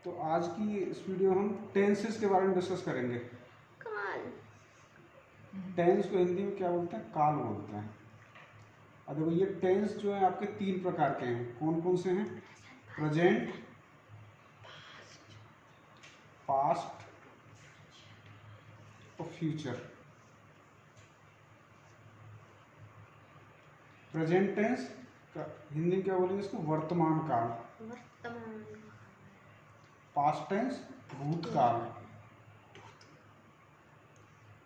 तो आज की इस वीडियो हम टेंसेस के बारे में डिस्कस करेंगे। काल। टेंस को हिंदी में क्या बोलते हैं? काल बोलते हैं। अब देखो ये टेंस जो है आपके तीन प्रकार के हैं। कौन कौन से हैं? प्रेजेंट, पास्ट और फ्यूचर। प्रेजेंट टेंस का हिंदी में क्या बोलेंगे इसको? वर्तमान काल। वर्तमान। पास्ट टेंस भूतकाल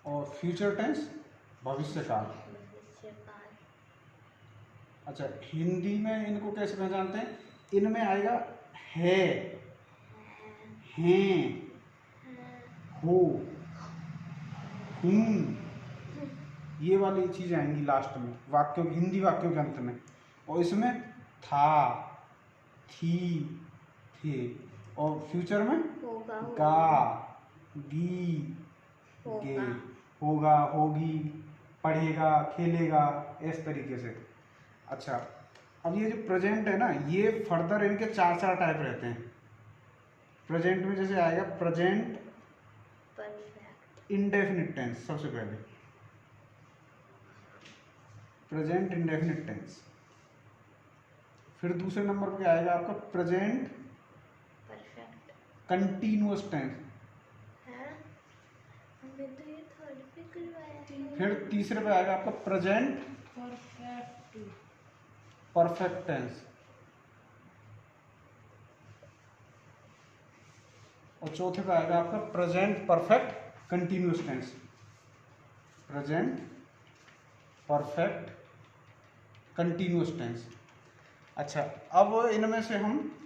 और फ्यूचर टेंस भविष्य काल। भविष्यकाल। अच्छा, हिंदी में इनको कैसे पहचानते हैं? इनमें आएगा है, हैं, हो, हूँ, ये वाली चीजें आएंगी लास्ट में वाक्यों, हिंदी वाक्यों के अंत में। और इसमें था, थी, थे। और फ्यूचर में होगा, गा, गी, गे, होगा। होगा, होगी, पढ़ेगा, खेलेगा, इस तरीके से। अच्छा, अब ये जो प्रेजेंट है ना, ये फर्दर इनके चार चार टाइप रहते हैं। प्रेजेंट में जैसे आएगा प्रेजेंट परफेक्ट। इंडेफिनिट टेंस, सबसे पहले प्रेजेंट इंडेफिनिट टेंस। फिर दूसरे नंबर पे आएगा आपका प्रेजेंट परफेक्ट कंटिन्यूअस टेंस। है। हमने तो ये थर्ड पे करवाया है। फिर तीसरे पे आएगा आपका प्रेजेंट परफेक्ट। Perfect tense. और चौथे पे आएगा आपका present perfect continuous tense. Present perfect continuous tense. अच्छा, अब इनमें से हम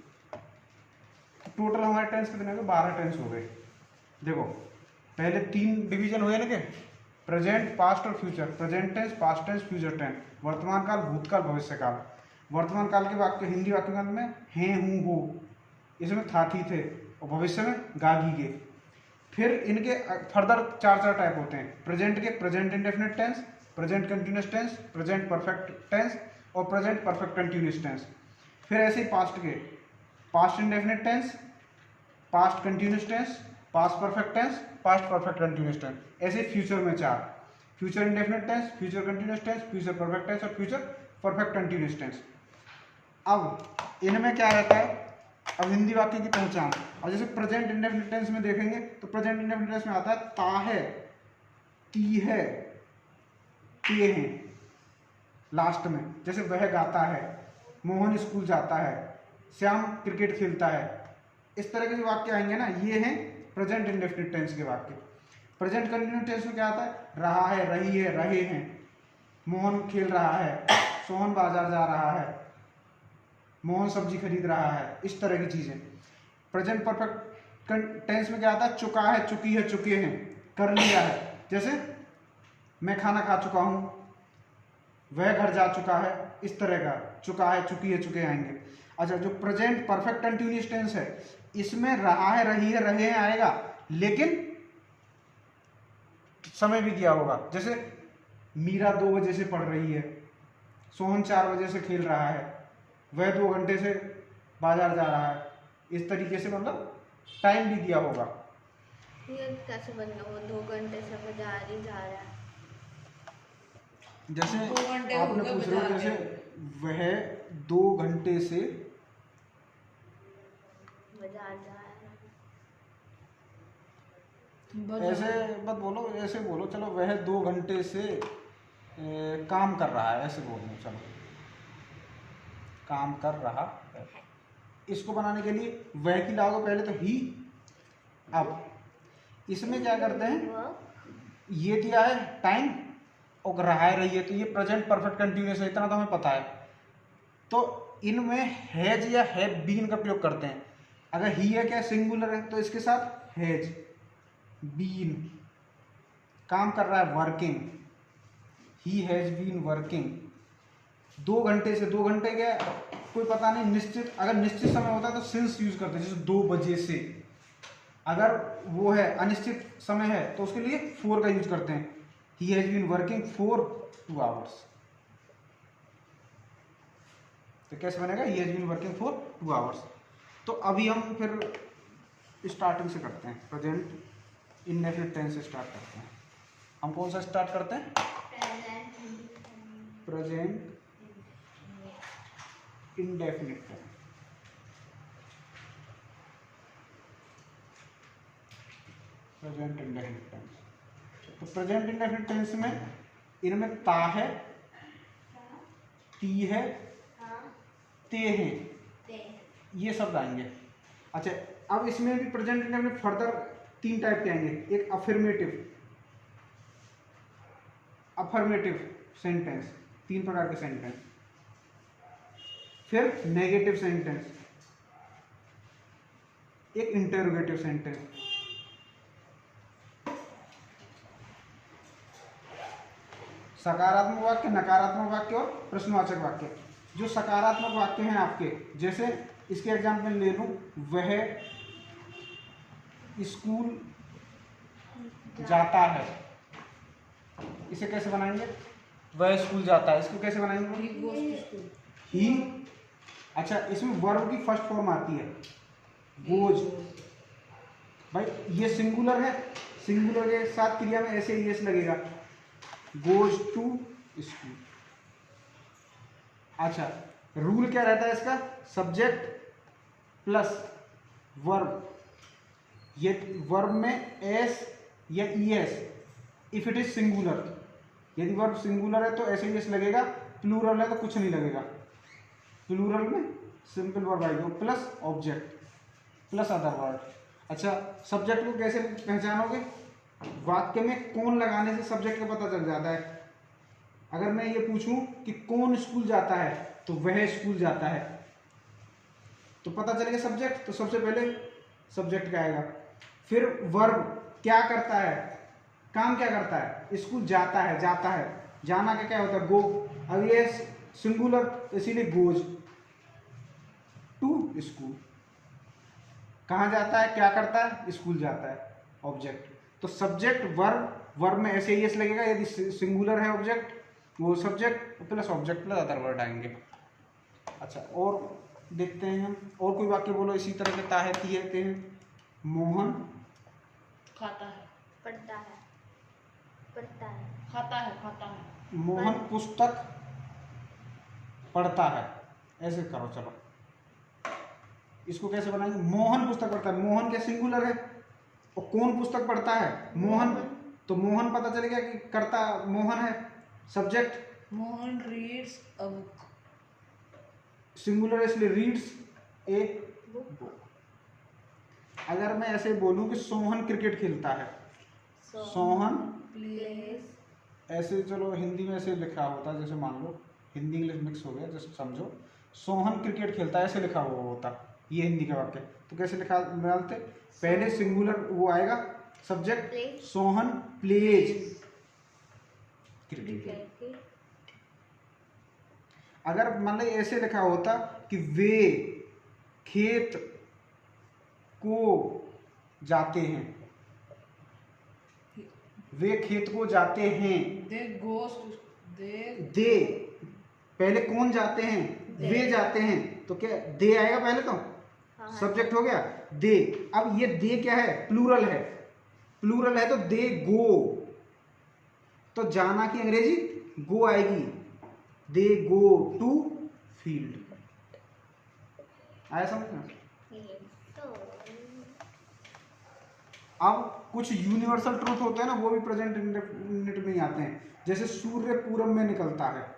टोटल हमारे टेंस कितने हो गए? 12 टेंस हो गए। देखो, पहले तीन डिवीजन हुए ना के प्रेजेंट, पास्ट और future. Present tense, past tense, future tense. वर्तमान काल, भूतकाल, भविष्य काल। वर्तमान काल के वाक्य हिंदी वाक्य के अंत में हैं, हूँ, हो, इसमें था, थी, थे। और भविष्य में गा, गी, गे। फिर इनके फर्दर चार चार टाइप होते हैं। प्रेजेंट के present indefinite tense, present continuous tense, present perfect tense और प्रेजेंट परफेक्ट कंटिन्यूअस टेंस। फिर ऐसे ही पास्ट के past indefinite tense, past continuous tense, past perfect tense, past perfect continuous tense. ऐसे फ्यूचर में चार, future indefinite tense, future continuous tense, future perfect tense और future perfect continuous tense. अब इनमें क्या रहता है? अब हिंदी वाक्य की पहचान। और जैसे प्रेजेंट इंडेफिनिट टेंस में देखेंगे तो प्रेजेंट इंडेफिनिट टेंस में आता है ता है, ती है, ते हैं लास्ट में। जैसे वह गाता है, मोहन स्कूल जाता है, श्याम क्रिकेट खेलता है। इस तरह के जो वाक्य आएंगे ना, ये हैं प्रेजेंट इंडेफिनिट टेंस के वाक्य। प्रेजेंट कंटिन्यूअस टेंस में क्या आता है? रहा है, रही है, रहे हैं, मोहन खेल रहा है, सोहन बाजार जा रहा है, मोहन सब्जी खरीद रहा है, इस तरह की चीजें। प्रेजेंट परफेक्ट टेंस में क्या आता है? चुका है, चुकी है, चुके हैं, कर लिया है। जैसे मैं खाना खा चुका हूं, वह घर जा चुका है, इस तरह का चुका है, चुकी है, चुके आएंगे। अच्छा, जो प्रेजेंट परफेक्ट कंटिन्यूअस टेंस है, इसमें रहा है, रही है, रहे हैं आएगा, लेकिन समय भी दिया होगा। जैसे मीरा 2 बजे से पढ़ रही है, सोहन 4 बजे से खेल रहा है, वह 2 घंटे से बाजार जा रहा है। इस तरीके से मतलब टाइम भी दिया होगा। ये कैसे बनेगा? वो 2 घंटे से बाजार ही जा रहा है। जैसे 2 घंटे हो आपने गए पूछ रहे हो, बाजार जैसे वह 2 घंटे से बाजार जा रहा है। ऐसे मत बोलो, ऐसे बोलो, चलो वह 2 घंटे से काम कर रहा है, ऐसे बोलो। चलो, काम कर रहा है। इसको बनाने के लिए वह की लागो पहले तो ही। अब इसमें क्या करते हैं? ये दिया है टाइम और रहा है, रही है, तो ये प्रेजेंट परफेक्ट कंटिन्यूअस है, इतना तो हमें पता है। तो इनमें हैज या हैव बीन का प्रयोग करते हैं। अगर ही है क्या सिंगुलर है, तो इसके साथ हैज बीन। काम कर रहा है, working, he has been working. 2 घंटे से, 2 घंटे क्या कोई पता नहीं, निश्चित, अगर निश्चित समय होता है तो सिंस यूज करते हैं, जैसे 2 बजे से। अगर वो है अनिश्चित समय है तो उसके लिए फॉर का यूज करते हैं। He has been working for 2 hours. तो कैसे बनेगा? He has been working for 2 hours. तो अभी हम फिर स्टार्टिंग से करते हैं, प्रेजेंट इंडेफिनिट टेंस से स्टार्ट करते हैं। हम कौन सा स्टार्ट करते हैं? Present indefinite tense. Present indefinite tense. तो प्रेजेंट इंडेफिनिट टेंस में इनमें ता है, ती है, ते हैं, ये सब आएंगे। अच्छा, अब इसमें भी प्रेजेंट इंडेफिनिट फर्दर 3 टाइप के आएंगे। एक अफर्मेटिव सेंटेंस, 3 प्रकार के सेंटेंस, फिर नेगेटिव सेंटेंस, एक इंटरोगेटिव सेंटेंस। सकारात्मक वाक्य, नकारात्मक वाक्य और प्रश्नवाचक वाक्य। जो सकारात्मक वाक्य हैं आपके, जैसे इसके एग्जाम्पल ले लूं, वह स्कूल जाता है, इसे कैसे बनाएंगे? वह स्कूल जाता है, इसको कैसे बनाएंगे? ही। अच्छा, इसमें वर्ब की फर्स्ट फॉर्म आती है गोज। भाई ये सिंगुलर है, सिंगुलर के साथ क्रिया में ऐसे यस लगेगा, गोज टू स्कूल। अच्छा, रूल क्या रहता है इसका? Subject plus verb. ये वर्ब में एस या ES if it is singular. यदि वर्ब सिंगुलर है तो ऐसे यस लगेगा, प्लूरल है तो कुछ नहीं लगेगा। प्लूरल में सिंपल वर्ब आएगा plus object plus other word. अच्छा, सब्जेक्ट को कैसे पहचानोगे? वाक्य में कौन लगाने से सब्जेक्ट का पता चल जाता है। अगर मैं ये पूछूं कि कौन स्कूल जाता है, तो वह स्कूल जाता है, तो पता चलेगा सब्जेक्ट। तो सबसे पहले सब्जेक्ट का आएगा, फिर वर्ब क्या करता है, काम क्या करता है? स्कूल जाता है, जाता है, जाना का क्या होता है? गो। अब ये सिंगुलर इसीलिए गोज टू स्कूल। कहाँ जाता है, क्या करता है? स्कूल जाता है, ऑब्जेक्ट। तो सब्जेक्ट वर्ब, वर्ब में ऐसे यस लगेगा यदि सिंगुलर है ऑब्जेक्ट, वो subject plus object plus other word आएंगे। अच्छा, और देखते हैं हम, और कोई वाक्य बोलो इसी तरह के ताहे ती है। मोहन खाता है, पढ़ता है, पढ़ता है, खाता है, खाता है। मोहन पुस्तक पढ़ता है, ऐसे करो। चलो इसको कैसे बनाएंगे? मोहन पुस्तक पढ़ता है, मोहन क्या सिंगुलर है, और कौन पुस्तक पढ़ता है? मोहन। तो मोहन पता चलेगा कि करता मोहन है, subject Mohan reads a book. Singular है इसलिए रीड्स ए बुक, बुक। अगर मैं ऐसे बोलूं कि सोहन क्रिकेट खेलता है, सोहन प्लेस। ऐसे, चलो हिंदी में ऐसे लिखा होता है, जैसे मान लो हिंदी इंग्लिश मिक्स हो गया, जैसे समझो सोहन क्रिकेट खेलता है ऐसे लिखा हुआ होता, ये हिंदी का वाक्य। तो कैसे लिखा डालते? पहले सिंगुलर वो आएगा subject, Sohan pledge cricket. Cricket, अगर मान लो ऐसे लिखा होता कि वे खेत को जाते हैं, वे खेत को जाते हैं, दे गोस टू, दे पहले कौन जाते हैं? वे जाते हैं, तो क्या दे आएगा पहले? तो हाँ, सब्जेक्ट हो गया दे। अब ये दे क्या है? प्लूरल है, प्लूरल है तो दे गो, तो जाना की अंग्रेजी गो आएगी, दे गो टू फील्ड। आया समझ में? तो अब कुछ यूनिवर्सल ट्रूथ होते हैं ना, वो भी प्रेजेंट इंडेफिनिट में ही आते हैं। जैसे सूर्य पूरब में निकलता है,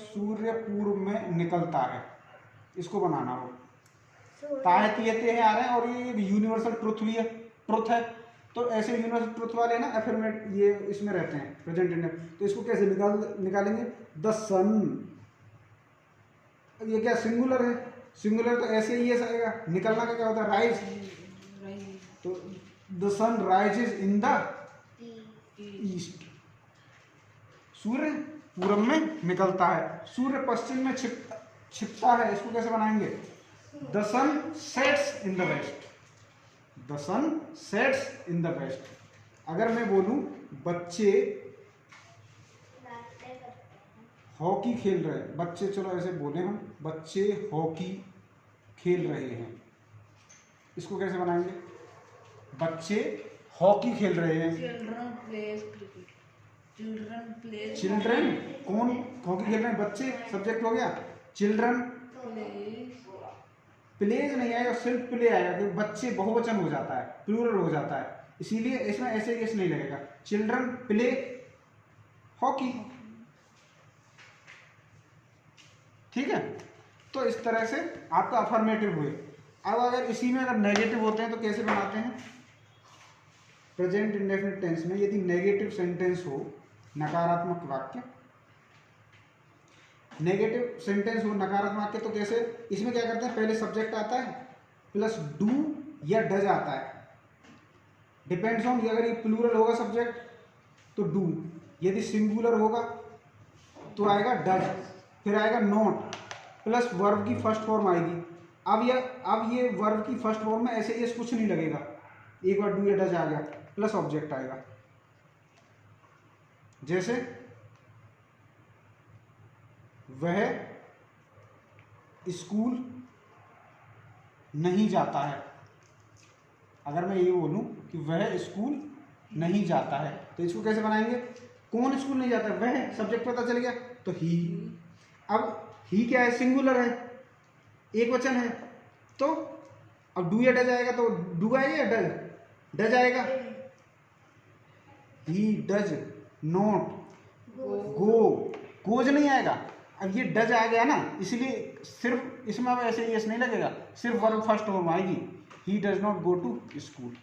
सूर्य पूर्व में निकलता है, इसको बनाना हो। ताहे तियते हैं आ रहे हैं, और ये यूनिवर्सल ट्रुथ भी है, ट्रुथ है। तो ऐसे यूनिवर्सल ट्रुथ वाले ना एफर्मेट ये इसमें रहते हैं प्रेजेंट इंडेफिनिट। तो इसको कैसे निकालेंगे? द सन, ये क्या सिंगुलर है, सिंगुलर तो ऐसे ही ऐसा आएगा। निकलना का क्या होता है? राइज। तो the sun rises in the east, सूर्य पूरब में निकलता है, सूर्य पश्चिम में छिपता है, इसको कैसे बनाएंगे? The sun sets in the west, the sun sets in the west. अगर मैं बोलूं बच्चे हॉकी खेल रहे हैं, बच्चे, चलो ऐसे बोले हम, बच्चे हॉकी खेल रहे हैं, इसको कैसे बनाएंगे? बच्चे हॉकी खेल रहे हैं। Children plays cricket. Children plays children, कौन हॉकी खेल रहे हैं? बच्चे, सब्जेक्ट हो गया। चिल्ड्रन, प्लेज प्लेज नहीं आएगा, सिर्फ प्ले आएगा क्योंकि बच्चे बहुवचन हो जाता है, प्लूरल हो जाता है, इसीलिए इसमें ऐसे केस नहीं लगेगा। चिल्ड्रन प्ले हॉकी, ठीक है। तो इस तरह से आपका अफर्मेटिव हुए। अब अगर इसी में अगर नेगेटिव होते हैं तो कैसे बनाते हैं? प्रेजेंट इंडेफिनिट टेंस में यदि नेगेटिव सेंटेंस हो, नकारात्मक वाक्य, नेगेटिव सेंटेंस हो नकारात्मक वाक्य, तो कैसे? इसमें क्या करते हैं? पहले सब्जेक्ट आता है प्लस डू या डज आता है, डिपेंड्स ऑन। अगर ये प्लूरल होगा सब्जेक्ट तो डू, यदि सिंगुलर होगा तो आएगा डज, फिर आएगा नॉट प्लस वर्ब की फर्स्ट फॉर्म आएगी। अब ये वर्ब की फर्स्ट फॉर्म में ऐसे ये कुछ नहीं लगेगा, एक बार डू या डज आ गया प्लस ऑब्जेक्ट आएगा। जैसे वह स्कूल नहीं जाता है, अगर मैं ये बोलूं कि वह स्कूल नहीं जाता है तो इसको कैसे बनाएंगे? कौन स्कूल नहीं जाता है? वह, सब्जेक्ट पता चल गया तो ही। अब ही क्या है? सिंगुलर है, एक वचन है, तो अब डू या डज आएगा तो डू आएगा या डज? डज आएगा। ही डज नॉट गो, गोज नहीं आएगा। अब ये डज आ गया ना, इसलिए सिर्फ इसमें अब ऐसे यस नहीं लगेगा, सिर्फ वर्ब फर्स्ट फॉर्म आएगी। He does not go to school.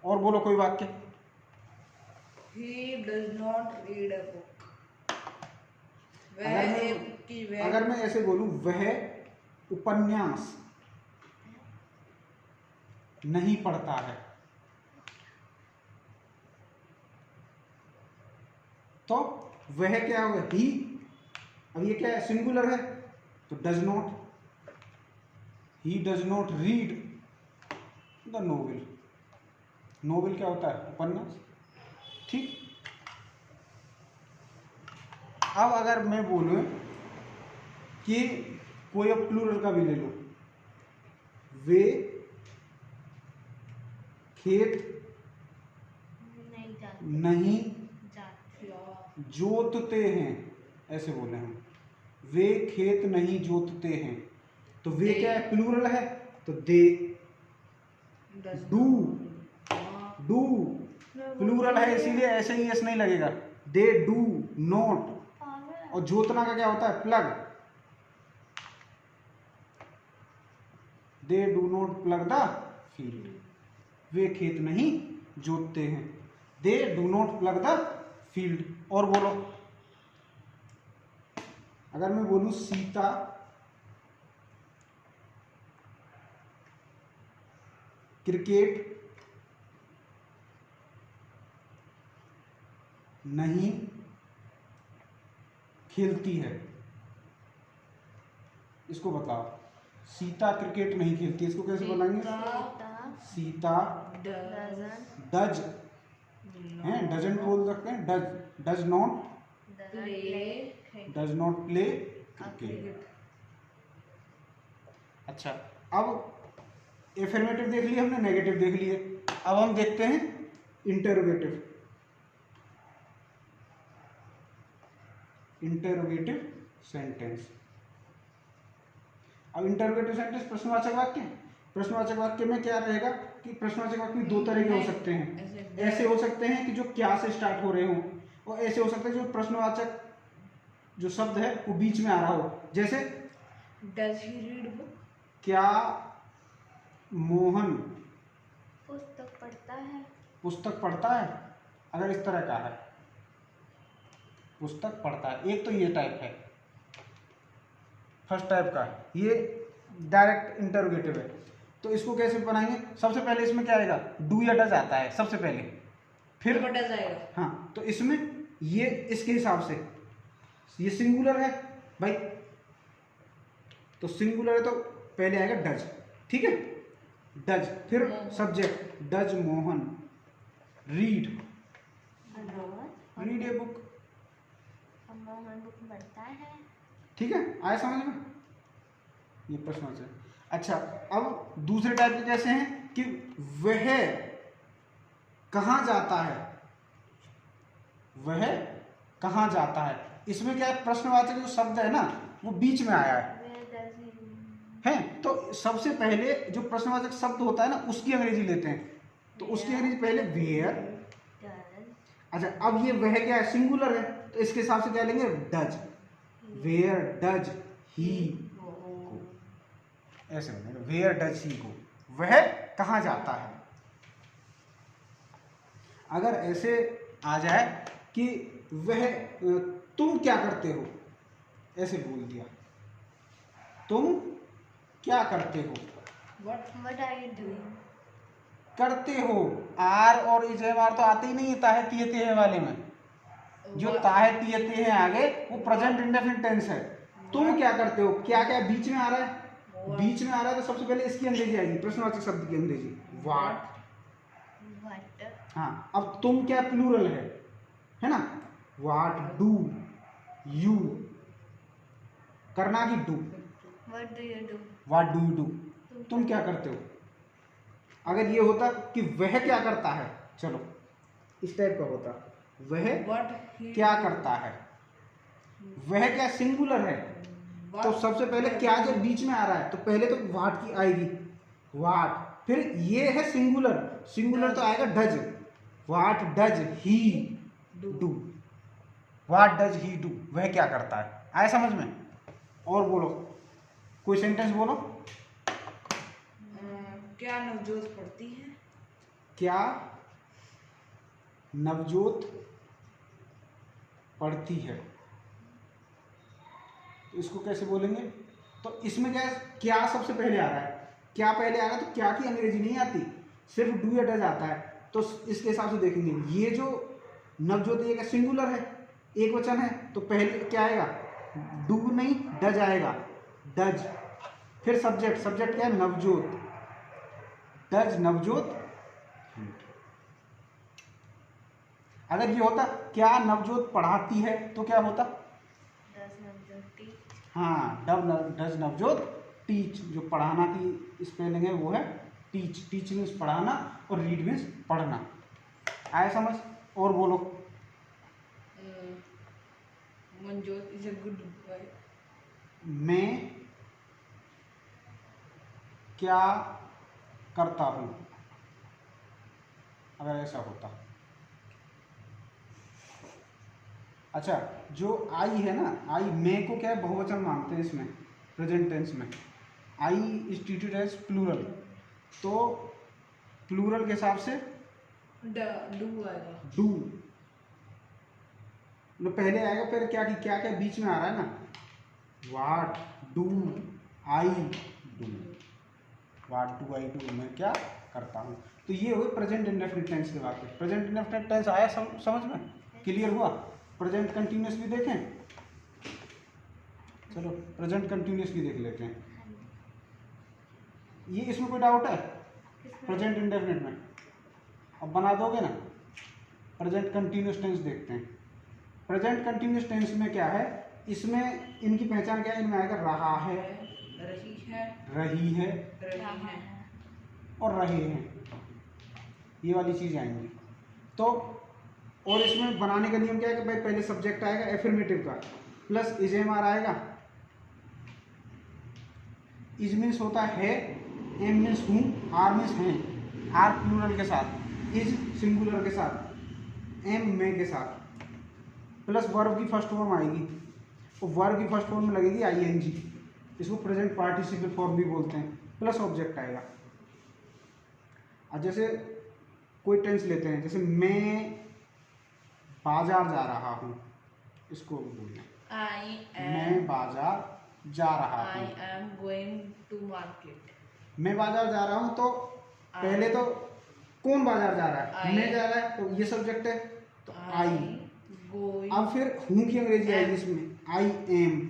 और बोलो कोई वाक्य। He does not read a book. अगर मैं ऐसे बोलूं वह उपन्यास नहीं पढ़ता है, तो वह क्या होगा? ही। अब ये क्या है? सिंगुलर है तो does not. He does not read the novel. Novel क्या होता है? उपन्यास, ठीक। अब अगर मैं बोलूं कि कोई अब प्लूरल का भी ले लो, वे खेत नहीं जाते, नहीं जाते। जोतते हैं, ऐसे बोले हम। वे खेत नहीं जोतते हैं, तो वे क्या है? प्लूरल है तो दे। डू, डू प्लूरल है इसीलिए ऐसे ही एस नहीं लगेगा। दे डू नॉट, और जोतना का क्या होता है? Plough. They do not plough the field. वे खेत नहीं जोतते हैं, they do not plough the field. और बोलो, अगर मैं बोलूं सीता क्रिकेट नहीं खेलती है, इसको बताओ। सीता क्रिकेट नहीं खेलती, इसको कैसे बनाएंगे? सीता डज हैं, डजंट बोल सकते हैं, डज नॉट प्ले क्रिकेट। अच्छा, अब एफर्मेटिव देख लिए हमने, नेगेटिव देख लिए। अब हम देखते हैं इंटेरोगेटिव। Interrogative sentence. अब इंटेरोगेटिव सेंटेंस प्रश्नवाचक वाक्य। प्रश्नवाचक वाक्य में क्या रहेगा कि प्रश्नवाचक वाक्य में दो तरह के हो सकते हैं। ऐसे हो सकते हैं कि जो क्या से स्टार्ट हो रहे हो, और ऐसे हो सकते हैं जो प्रश्नवाचक जो शब्द है वो बीच में आ रहा हो। जैसे डज ही रीड बुक? क्या मोहन पुस्तक पढ़ता है। पुस्तक पढ़ता है, अगर इस तरह का है पुस्तक पढ़ता है, एक तो ये टाइप है, फर्स्ट टाइप का, ये डायरेक्ट इंटरोगेटिव है। तो इसको कैसे बनाएंगे? सबसे पहले इसमें क्या आएगा? डू या डज आता है सबसे पहले, फिर डज आएगा। हाँ, तो इसमें ये इसके हिसाब से ये सिंगुलर है भाई, तो सिंगुलर है तो पहले आएगा डज, ठीक है, डज, फिर subject does Mohan read a book. Mohan book पढ़ता है। ठीक है, आया समझ में? ये प्रश्न से। अच्छा, अब दूसरे टाइप के कैसे हैं कि वह कहाँ जाता है, वह कहाँ जाता है। इसमें क्या है, प्रश्नवाचक जो शब्द है ना वो बीच में आया है, Where does he तो सबसे पहले जो प्रश्नवाचक शब्द होता है ना उसकी अंग्रेजी लेते हैं, तो उसकी अंग्रेजी पहले वेयर। does अच्छा, अब ये वह क्या है, सिंगुलर है, तो इसके हिसाब से क्या लेंगे, डज। वेयर डज ही गो, ऐसे बनेगा, वेयर डज ही गो, वह कहाँ जाता है। अगर ऐसे आ जाए कि वह तुम क्या करते हो, ऐसे बोल दिया, तुम क्या करते हो, what are you doing? करते हो, आर और इज एम आर तो आते ही नहीं है ताहे तिये तिये वाले में, जो ताहे तिये तिये है आगे वो प्रेजेंट इंडेफिनिट टेंस है। तुम क्या करते हो, क्या क्या बीच में आ रहा है, बीच में आ रहा है, तो सबसे पहले इसकी अंग्रेजी आएगी, प्रश्नवाचक शब्द की अंग्रेजी व्हाट। What हाँ, अब तुम क्या प्लूरल है ना, व्हाट डू यू, करना की do, what do you do? What do you do, तुम क्या करते हो। अगर ये होता कि वह क्या करता है, चलो इस टाइप का होता, वह क्या करता है, वह क्या सिंगुलर है, तो सबसे पहले क्या जो बीच में आ रहा है, तो पहले तो व्हाट की आएगी, व्हाट, फिर ये है सिंगुलर, सिंगुलर तो आएगा does, what does he do, what does he do, वह क्या करता है। आया समझ में। और बोलो, कोई सेंटेंस बोलो। क्या नवजोत पढ़ती है, क्या नवजोत पढ़ती है, तो इसको कैसे बोलेंगे, तो इसमें क्या है, क्या सबसे पहले आ रहा है, क्या पहले आ रहा है, तो क्या की अंग्रेजी नहीं आती, सिर्फ डू या डज आता है, तो इसके हिसाब से देखेंगे, ये जो नवजोत ये क्या सिंगुलर है, एक वचन है, तो पहले क्या आएगा, डू नहीं डज आएगा, डज, फिर सब्जेक्ट, सब्जेक्ट क्या है, नवजोत, डज नवजोत। अगर ये होता क्या नवजोत पढ़ाती है, तो क्या होता, does Navjot teach? हाँ, डज नवजोत टीच, जो पढ़ाना की स्पेलिंग है वो है टीच, टीच मीन्स पढ़ाना और रीड मीन्स पढ़ना। आया समझ। और बोलो। Manjot is a good boy, मैं क्या करता हूँ, अगर ऐसा होता। अच्छा, जो आई है ना, आई मैं को क्या है, बहुवचन मानते हैं इसमें, प्रेजेंट टेंस में I is treated as plural, तो प्लूरल के हिसाब से डू आएगा, डू मतलब पहले आएगा, फिर क्या की क्या क्या बीच में आ रहा है ना, what do I do, what do I do, मैं क्या करता हूँ। तो ये हुई प्रेजेंट इंडेफिनिट टेंस की बात है। प्रेजेंट इंडेफिनिट टेंस आया समझ में, क्लियर हुआ। प्रेजेंट कंटिन्यूअस भी देखें, चलो प्रेजेंट कंटिन्यूअस भी देख लेते हैं। ये इसमें कोई डाउट है, प्रेजेंट इंडेफिनिट में अब बना दोगे ना। प्रेजेंट कंटिन्यूअस टेंस देखते हैं। प्रेजेंट कंटिन्यूअस टेंस में क्या है, इसमें इनकी पहचान क्या है, इनमें आएगा रहा है, रही है, रही है रही है, और रहे हैं, ये वाली चीज आएंगी। तो और इसमें बनाने का नियम क्या है कि भाई पहले सब्जेक्ट आएगा एफर्मेटिव का, प्लस इज एम आर आएगा। इज मीन्स होता है, एम मीन्स हूँ, आर मीन्स हैं, आर प्लूरल के साथ, इज सिंगुलर के साथ, एम मैं के साथ, प्लस वर्ब की फर्स्ट फॉर्म आएगी, और वर्ब की फर्स्ट फॉर्म में लगेगी आईएनजी, इसको प्रेजेंट पार्टिसिपल फॉर्म भी बोलते हैं, प्लस ऑब्जेक्ट आएगा। अब जैसे कोई टेंस लेते हैं, जैसे मैं बाजार जा रहा हूँ, इसको बोलना आई मैं बाजार जा रहा आई हूँ। एम गोइंग टू मार्केट, मैं बाजार जा रहा हूँ, तो पहले तो कौन बाजार जा रहा है, I- मैं जा रहा है, तो ये सब्जेक्ट है, तो आई। गोइंग अब फिर हूँ की अंग्रेजी आएगी इसमें, आई एम।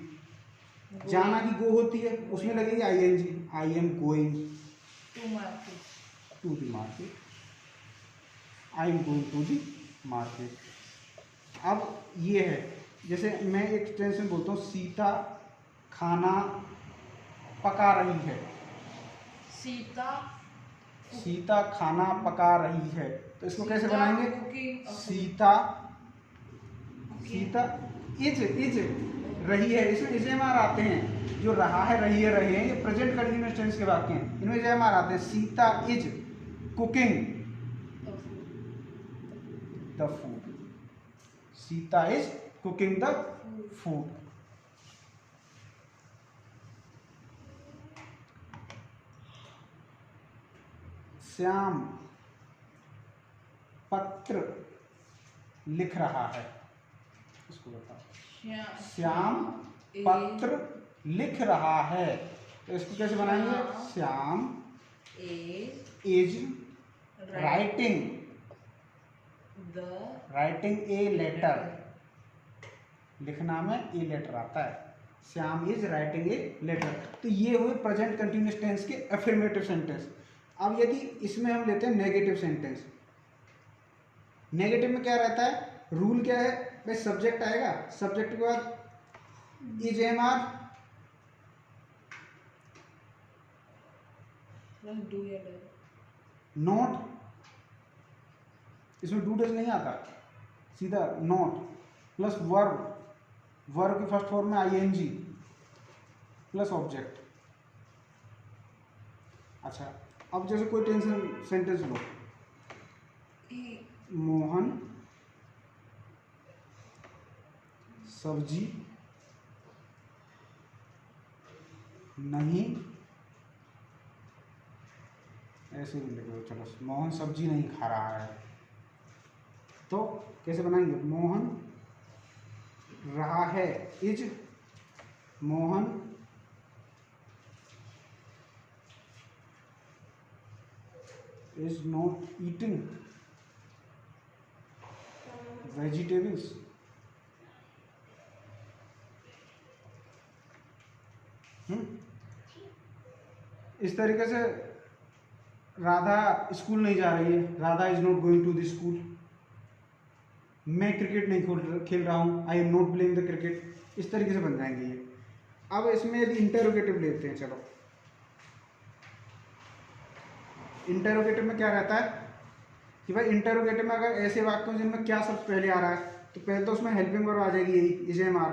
जाना की गो होती है, उसमें लगेगी ING, I am going to market, to the market, I am going to the market. अब ये है, जैसे मैं एक टेंस में बोलता हूँ सीता खाना पका रही है, सीता सीता खाना पका रही है, तो इसको कैसे सीता बनाएंगे? cooking- सीता सीता इज रही है, इसमें इज एम आर आते हैं। जो रहा है, रही है, रहे हैं, ये प्रेजेंट कंटिन्यूअस टेंस के वाक्य हैं, इनमें इज एम आर आते हैं। Sita is cooking the food, Sita is cooking the food. Shyam पत्र लिख रहा है, इसको बताओ। श्याम पत्र लिख रहा है, तो इसको कैसे बनाएंगे? Shyam is writing a letter, लिखना में ए लेटर आता है। Shyam is writing a letter. तो ये हुए प्रेजेंट कंटिन्यूअस टेंस के अफर्मेटिव सेंटेंस। अब यदि इसमें हम लेते हैं नेगेटिव सेंटेंस, नेगेटिव में क्या रहता है? रूल क्या है भाई? सब्जेक्ट आएगा, सब्जेक्ट के बाद इज एम आर, नॉट, इसमें डू डज नहीं आता, सीधा नॉट प्लस वर्ब, वर्ब की फर्स्ट फॉर्म में आईएनजी प्लस ऑब्जेक्ट। अच्छा, अब जैसे कोई टेंशन सेंटेंस लो, मोहन सब्जी नहीं, ऐसे भी लिख दो, चलो मोहन सब्जी नहीं खा रहा है, तो कैसे बनाएंगे? मोहन रहा है is, Mohan is not eating vegetables, इस तरीके से राधा स्कूल नहीं जा रही है, Radha is not going to the school. मैं क्रिकेट नहीं खेल रहा हूँ, I am not playing the cricket, इस तरीके से बन जाएंगे ये। अब इसमें यदि इंटेरोगेटिव लेते हैं, चलो इंटेरोगेटिव में क्या रहता है कि भाई इंटेरोगेटिव में अगर ऐसे वाक्य जिनमें क्या शब्द पहले आ रहा है, तो पहले तो उसमें हेल्पिंग वर्ब आ जाएगी, यही is M R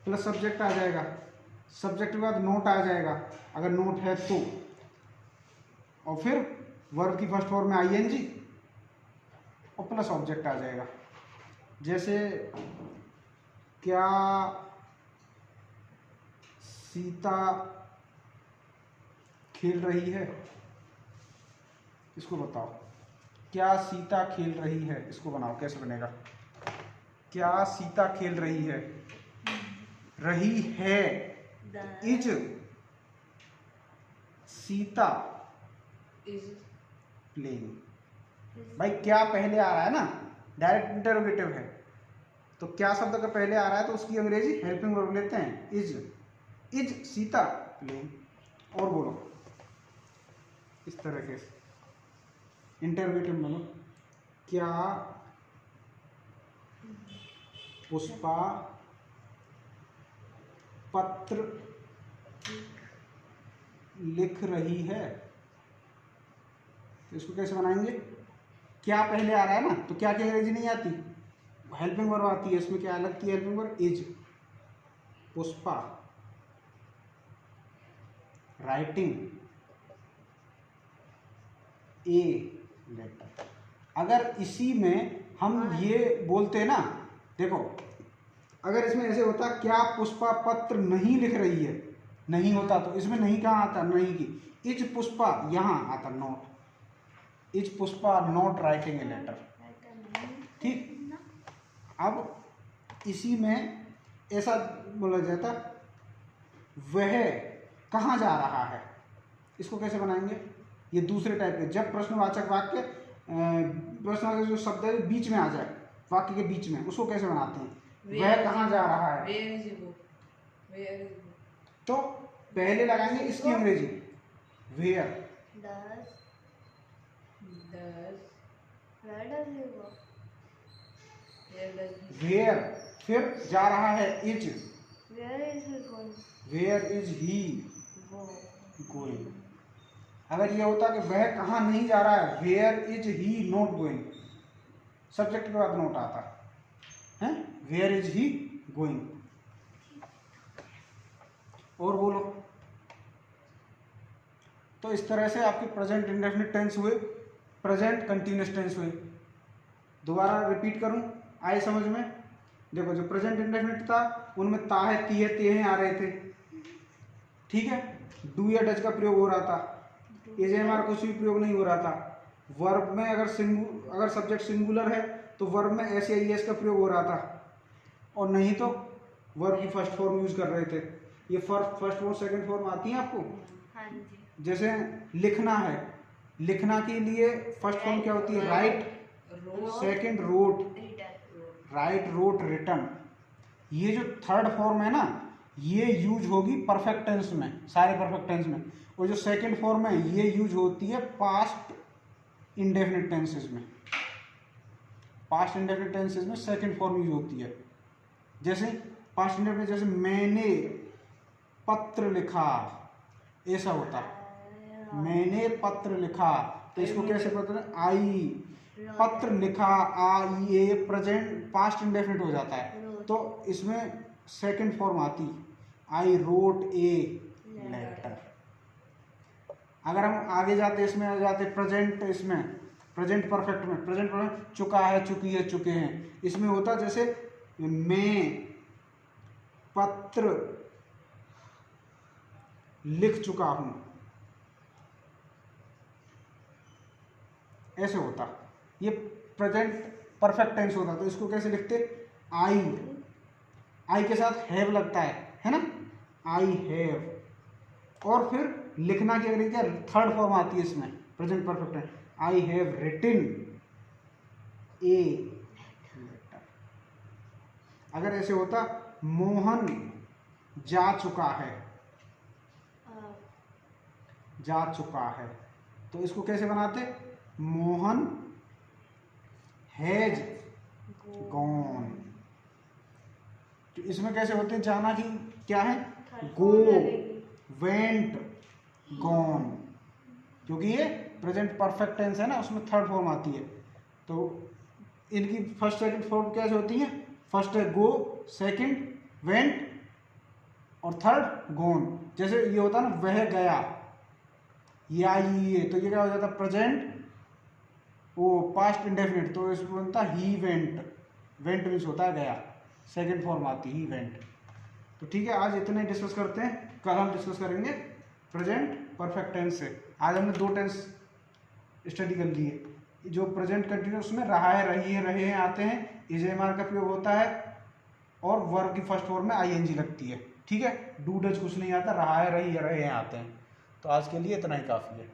plus subject आ जाएगा, सब्जेक्ट के बाद नोट आ जाएगा अगर नोट है तो, और फिर वर्ब की फर्स्ट फॉर्म में आईएनजी और प्लस ऑब्जेक्ट आ जाएगा। जैसे क्या सीता खेल रही है, इसको बताओ। क्या सीता खेल रही है, इसको बनाओ, कैसे बनेगा? क्या सीता खेल रही है, रही है इज, सीता इज प्लेइंग। भाई क्या पहले आ रहा है ना, डायरेक्ट इंटरोगेटिव है, तो क्या शब्द अगर पहले आ रहा है तो उसकी अंग्रेजी हेल्पिंग वर्ब लेते हैं, इज सीता प्लेइंग। और बोलो इस तरह से इंटरोगेटिव बोलो, क्या पुष्पा पत्र लिख रही है, तो इसको कैसे बनाएंगे? क्या पहले आ रहा है ना, तो क्या की अंग्रेजी नहीं आती, हेल्पिंग वर्ब आती है, इसमें क्या लगती है helping verb? Is Pushpa writing a letter. अगर इसी में हम ये बोलते हैं ना, देखो अगर इसमें ऐसे होता क्या पुष्पा पत्र नहीं लिख रही है, नहीं होता, तो इसमें नहीं कहाँ आता, नहीं की, इज पुष्पा यहाँ आता not, is Pushpa not writing a letter. ठीक, अब इसी में ऐसा बोला जाता वह कहाँ जा रहा है, इसको कैसे बनाएंगे? ये दूसरे टाइप के, जब प्रश्नवाचक वाक्य प्रश्नवाचक जो शब्द है बीच में आ जाए, वाक्य के बीच में, उसको कैसे बनाते हैं? वह कहाँ जा रहा है, तो पहले लगाएंगे इसकी अंग्रेजी वेयर, वेयर, फिर जा रहा है is, Where is he going? Where is he वो गोइंग। अगर ये होता कि वह कहाँ नहीं जा रहा है, where is he not going, subject के बाद नोट आता है, वेयर इज ही गोइंग। और बोलो। तो इस तरह से आपके प्रेजेंट इंडेफिनिट टेंस हुए, प्रेजेंट कंटिन्यूअस टेंस हुए। दोबारा रिपीट करूं, आए समझ में? देखो, जो प्रेजेंट इंडेफिनिट था उनमें ता है, ती है, ते हैं आ रहे थे, ठीक है। डू या डज का प्रयोग हो रहा था, इज एम आर कुछ भी प्रयोग नहीं हो रहा था। वर्ब में अगर सब्जेक्ट सिंगुलर है तो वर्ब में एस या ईएस का प्रयोग हो रहा था, और नहीं तो वर्ब की फर्स्ट फॉर्म यूज कर रहे थे। ये फर्स्ट फॉर्म सेकंड फॉर्म आती है आपको? हाँ जी। जैसे लिखना है, लिखना के लिए फर्स्ट फॉर्म क्या होती है? Write, second wrote, written. Write, wrote, written. ये जो थर्ड फॉर्म है ना, ये यूज होगी परफेक्ट टेंस में, सारे परफेक्ट टेंस में। और जो सेकंड फॉर्म है ये यूज होती है पास्ट इंडेफिनिट टेंसेस में। पास्ट इंडेफिनिट टेंसेस में सेकंड फॉर्म यूज होती है। जैसे पास्ट इंडेफिनिट, जैसे मैंने पत्र लिखा, ऐसा होता, मैंने पत्र लिखा, तो इसको कैसे पता है? आई पत्र लिखा, आई ए प्रेजेंट पास्ट इंडेफिनिट हो जाता है, तो इसमें सेकंड फॉर्म आती, आई रोट ए लेटर। अगर हम आगे जाते, इसमें आ जाते प्रेजेंट, इसमें प्रेजेंट परफेक्ट में, प्रेजेंट परफेक्ट चुका है, चुकी है, चुके हैं, इसमें होता जैसे मैं पत्र लिख चुका हूं, ऐसे होता। ये प्रेजेंट परफेक्ट टेंस होता, तो इसको कैसे लिखते? आई, आई के साथ हैव लगता है ना, आई हैव। और फिर लिखना की अगर क्या थर्ड फॉर्म आती है इसमें प्रेजेंट परफेक्ट है, आई हैव रिटिन ए लेटर। अगर ऐसे होता मोहन जा चुका है, जा चुका है, तो इसको कैसे बनाते? Mohan has gone. तो इसमें कैसे होते हैं? जाना की क्या है? गो, वेंट, गॉन। क्योंकि ये प्रेजेंट परफेक्ट टेंस है ना, उसमें थर्ड फॉर्म आती है। तो इनकी फर्स्ट सेकंड फॉर्म कैसे होती है? फर्स्ट है गो, सेकंड वेंट, और थर्ड गॉन। जैसे ये होता है ना, वह गया, या ये, तो ये क्या हो जाता? प्रेजेंट वो पास्ट इंडेफिनिट, तो इसमें बनता ही वेंट, वेंट मीन्स होता है गया, सेकंड फॉर्म आती ही वेंट। तो ठीक है, आज इतना ही डिस्कस करते हैं, कल हम डिस्कस करेंगे प्रेजेंट परफेक्ट टेंस से। आज हमने दो टेंस स्टडी कर लिए। जो प्रेजेंट कंटिन्यूअस में रहा है, रही है, रहे हैं आते हैं, इज एम आर का प्रयोग होता है, और वर्ब की फर्स्ट फॉर्म में आईएनजी लगती है, ठीक है। डू डज कुछ नहीं आता, रहा है, रही है, रहे हैं आते हैं। तो आज के लिए इतना ही काफ़ी है।